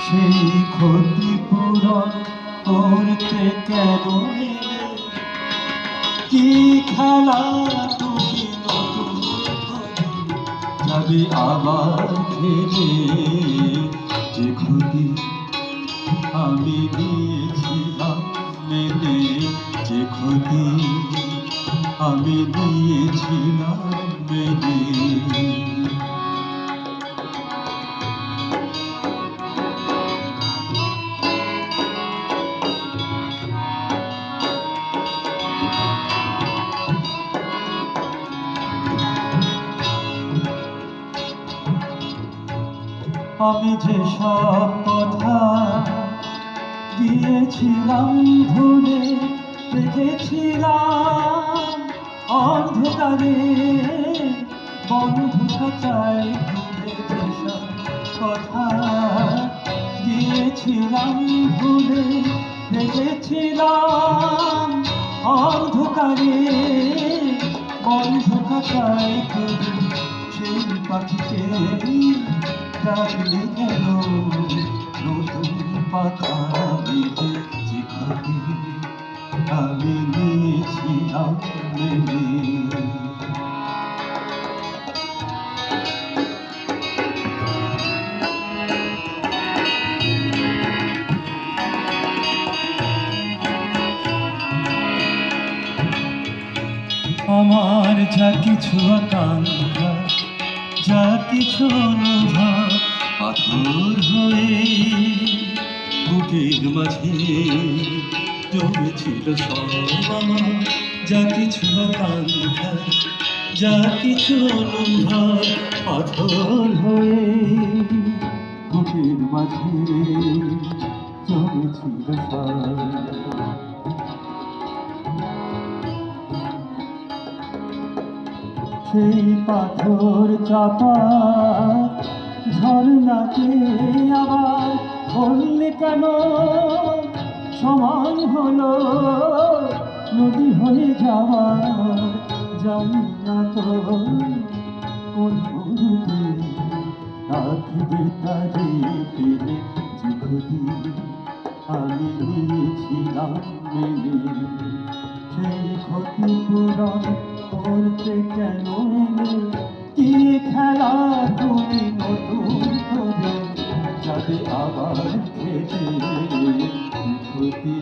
সেই ক্ষতিপূরণ করতে কেন এলে? কি খেলা তুমি নতুন করে যাবে আবার খেলে? যে ক্ষতি আমি দিয়েছিলাম মেনে, যে ক্ষতি আমি দিয়েছিলাম মেনে। আমি যে সব কথা দিয়েছিলাম ভুলে রেখেছিলাম অন্ধকারে বন্ধ খাঁচায় খুলে, যেসব কথা দিয়েছিলাম ভুলে রেখেছিলাম অন্ধকারে বন্ধ খাঁচায় খুলে, সেই পাখিকে ডাকলে কেন নতুন পাখা মেলে? যে ক্ষতি আমি নিয়েছিলাম মেনে। আমার যা কিছু আকাঙ্ক্ষা, যা কিছু অনুভব পাথর হয়ে বুকের মাঝে জমেছিল সব। আমার যা কিছু আকাঙ্ক্ষা, যা কিছু অনুভব পাথর হয়ে বুকের মাঝে জমেছিল সব। সেই পাথর চাপা ঝর্ণাকে আবার বললে কেন? সময় হলো নদী হয়ে যাওয়ার, জানি না তো কোন রূপে রাখবে তারে ফেলে। যে ক্ষতি আমি নিয়েছিলাম মেনে, সেই ক্ষতিপূরণ করতে কেন এলে? কি খেলা তুমি নতুন করে যাবে আবার খেলে? ক্ষতি